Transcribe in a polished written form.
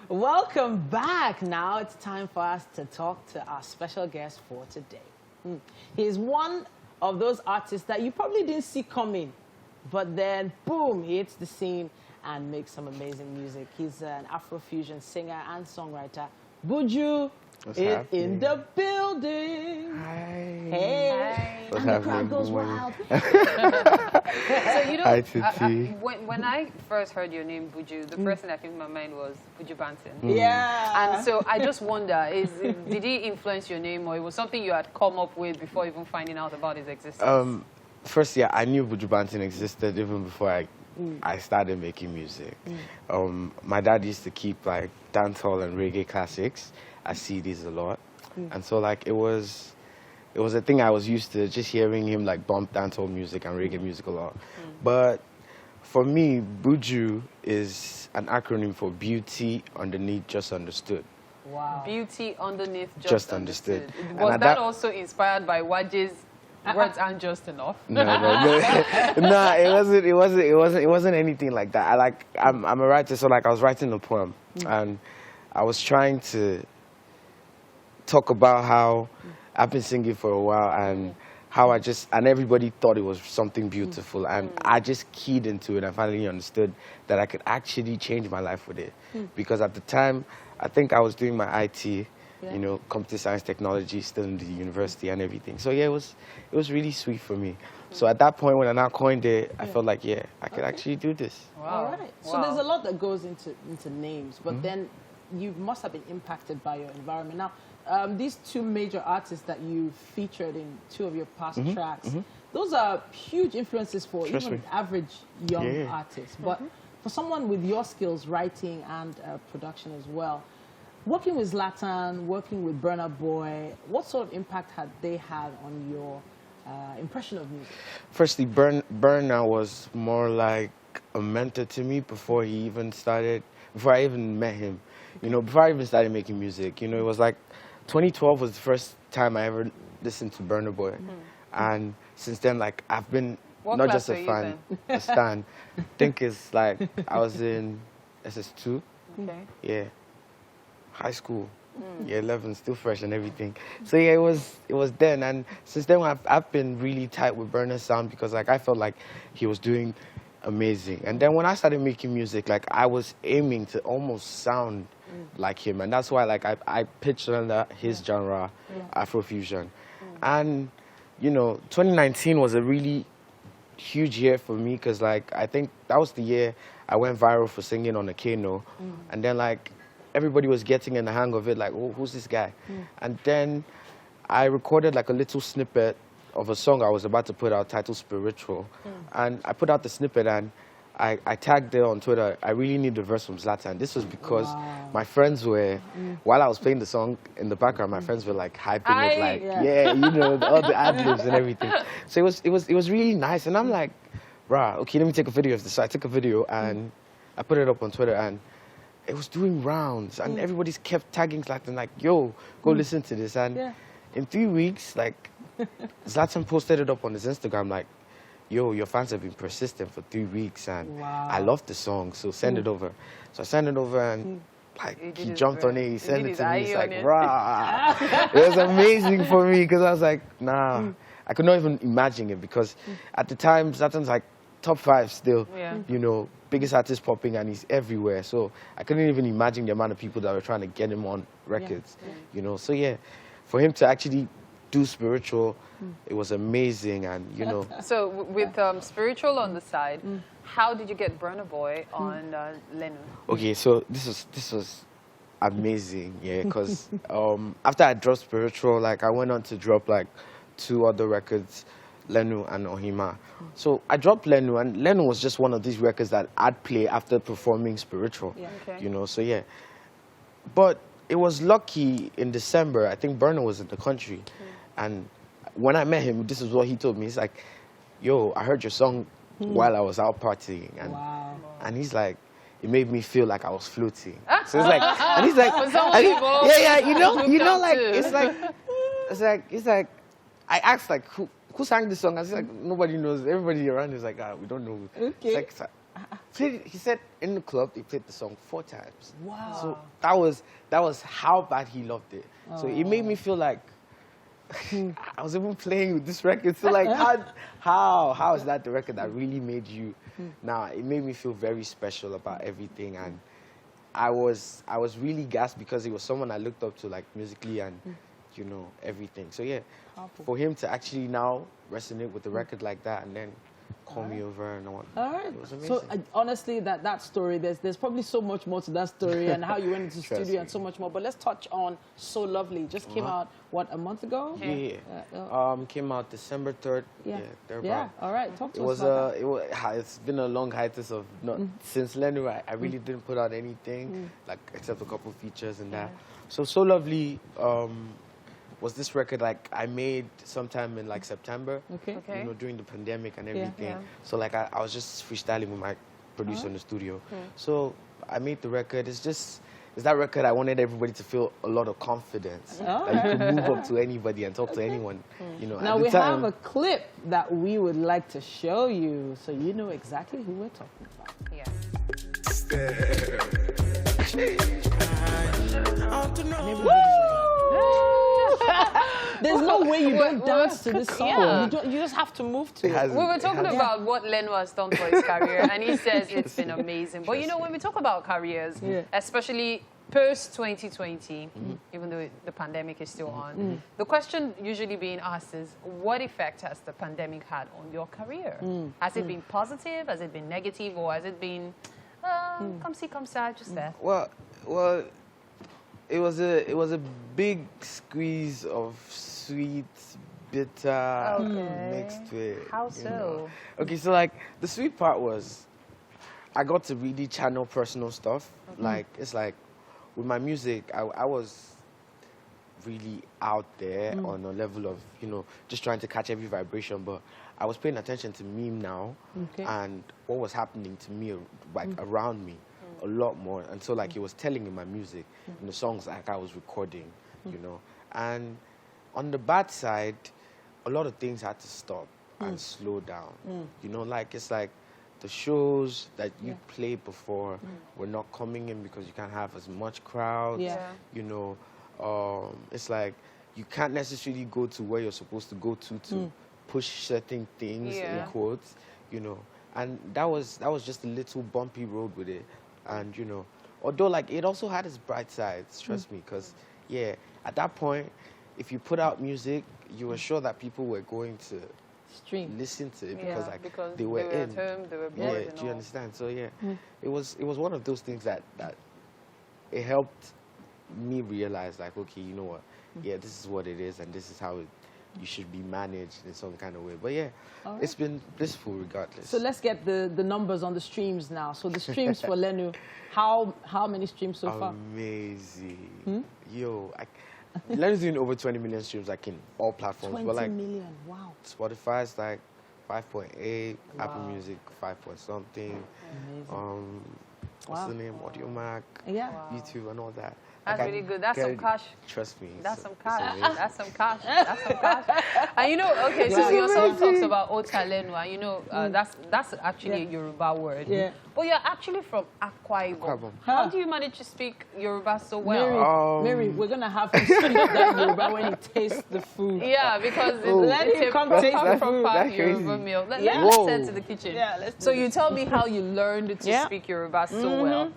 Welcome back. Now it's time for us to talk to our special guest for today. He's one of those artists that you probably didn't see coming, but then, boom, he hits the scene and makes some amazing music. He's an Afrofusion singer and songwriter. Buju is in the building. Hi. Hey. What's And the crowd goes wild. So you know, Hi, Titi. when I first heard your name, Buju, the first thing that came to my mind was Buju Banton. Yeah. And so I just wonder, did he influence your name, or it was something you had come up with before even finding out about his existence? First, yeah, I knew Buju Banton existed even before I started making music. My dad used to keep like dancehall and reggae classics. I CDs a lot, and so like it was a thing I was used to, just hearing him like bump dancehall music and reggae music a lot. But for me, Buju is an acronym for Beauty Underneath Just Understood. Wow. Beauty underneath Just understood. Was And that also inspired by Waje's words aren't just enough? No, it wasn't anything like that. I'm a writer, so like I was writing a poem, and I was trying to talk about how I've been singing for a while and how and everybody thought it was something beautiful, and I just keyed into it and finally understood that I could actually change my life with it. Because at the time, I think I was doing my IT, you know, computer science technology, still in the university and everything. So yeah, it was really sweet for me. So at that point, when I now coined it, I felt like, yeah, I could actually do this. Wow. All right. So there's a lot that goes into names, but then you must have been impacted by your environment. Now, these two major artists that you featured in two of your past tracks, those are huge influences for even average young artists. But for someone with your skills, writing and production as well, working with Zlatan, working with Burna Boy, what sort of impact had they had on your impression of music? Firstly, Burna was more like a mentor to me before I even met him. You know, before I even started making music, you know, it was like 2012 was the first time I ever listened to Burna Boy. And since then, like, I've been not just a fan, a stan. I think it's like, I was in SS2. Okay. Yeah. High school. Yeah, 11, still fresh and everything. So yeah, it was then. And since then, I've been really tight with Burna's sound because like I felt like he was doing amazing. And then when I started making music, like I was aiming to almost sound like him, and that's why like I pitched under his genre, Afrofusion. And you know, 2019 was a really huge year for me because like I think that was the year I went viral for singing on a Kano, and then like everybody was getting in the hang of it, like, oh, who's this guy? And then I recorded like a little snippet of a song I was about to put out titled Spiritual. And I put out the snippet and I tagged it on Twitter. I really need the verse from Zlatan. This was because my friends were, while I was playing the song in the background, my friends were like hyping it, like, yeah, you know, all the ad-libs and everything. So it was really nice. And I'm like, rah, okay, let me take a video of this. So I took a video and I put it up on Twitter, and it was doing rounds, and everybody's kept tagging Zlatan, like, yo, go listen to this. And in 3 weeks, like, Zlatan posted it up on his Instagram, like, yo, your fans have been persistent for 3 weeks, and I love the song, so send it over. So I sent it over, and like, he jumped on it, he sent it to me, he's like, rah. It was amazing for me, because I was like, nah, I could not even imagine it, because at the time, Zlatan's like top 5 still, you know, biggest artist popping, and he's everywhere. So I couldn't even imagine the amount of people that were trying to get him on records, you know. So yeah, for him to actually do Spiritual, it was amazing, and you know. So with Spiritual on the side, how did you get Burna Boy on Lenu? Okay, so this was amazing, yeah, because after I dropped Spiritual, like I went on to drop like 2 other records, Lenu and Ohima. So I dropped Lenu, and Lenu was just one of these records that I'd play after performing Spiritual, you know, so yeah. But it was lucky in December, I think Burna was in the country, and when I met him, this is what he told me. He's like, yo, I heard your song while I was out partying, and he's like, it made me feel like I was floating. So it's like, and he's like, you know, like, it's like, I asked like, who sang the song? I was like, nobody knows. Everybody around is like, we don't know. Okay. It's like, he said in the club they played the song 4 times. Wow. So that was how bad he loved it. So it made me feel like I was even playing with this record. So like how is that the record that really made you? Now it made me feel very special about everything, and I was really gassed because he was someone I looked up to, like musically and you know everything. So yeah, for him to actually now resonate with the record like that and then call me over and all. All right. It was amazing. So honestly, that story, there's probably so much more to that story and how you went into the studio and so much more. But let's touch on So Lovely. Just came out, what, a month ago? Yeah. Came out December 3rd. Yeah. Thereabout. All right. Talk to us about that. It's been a long hiatus of since Lenu. I really didn't put out anything like except a couple features and that. So Lovely was this record like I made sometime in like September. Okay. You know, during the pandemic and everything. Yeah. So like I was just freestyling with my producer in the studio. So I made the record. It's that record I wanted everybody to feel a lot of confidence. That you could move up to anybody and talk to anyone. You know. Now we have a clip that we would like to show you so you know exactly who we're talking about. Yes. There's no way you don't dance to this song. Yeah. You just have to move to it. We were talking about what Lenu has done for his career, and he says it's been amazing. But you know, when we talk about careers, especially post 2020, even though the pandemic is still on, the question usually being asked is, what effect has the pandemic had on your career? Has it been positive? Has it been negative? Or has it been, come see, come sad, just there? Well, it was a big squeeze of sweet, bitter mixed with. How so? Know. Okay, so like the sweet part was, I got to really channel personal stuff. Like it's like with my music, I was really out there on a level of just trying to catch every vibration, but I was paying attention to me now and what was happening to me like around me. A lot more, and so like it was telling in my music, in the songs like I was recording, and on the bad side, a lot of things had to stop and slow down, like it's like the shows that you played before were not coming in because you can't have as much crowds, it's like you can't necessarily go to where you're supposed to go to push certain things in quotes, and that was just a little bumpy road with it. And although like it also had its bright sides, trust me, because at that point, if you put out music, you were sure that people were going to listen to it because they were in. At home, they were bored. Do you understand? So it was one of those things that it helped me realize like, okay, you know what? This is what it is, and this is how you should be managed in some kind of way. But it's been blissful regardless. So let's get the numbers on the streams now. So the streams for Lenu, how many streams so far? Amazing. Yo, Lenu's doing over 20 million streams like in all platforms. 20 but like, million, wow. Spotify's like 5.8, Apple Music 5 point something. Amazing. What's the name? Audio Mac, YouTube and all that. That's really good. That's some cash. Trust me. That's some cash. That's some cash. That's some cash. And okay, so your song talks about Ota Lenu, and that's actually a Yoruba word. Yeah. But you're actually from Akwa Ibom. How do you manage to speak Yoruba so well? Mary, we're gonna have to speak that Yoruba when you taste the food. Yeah, because let him come taste the food. Proper Yoruba meal. Let's head to the kitchen. Yeah, let's so you tell me how you learned to speak Yoruba so well.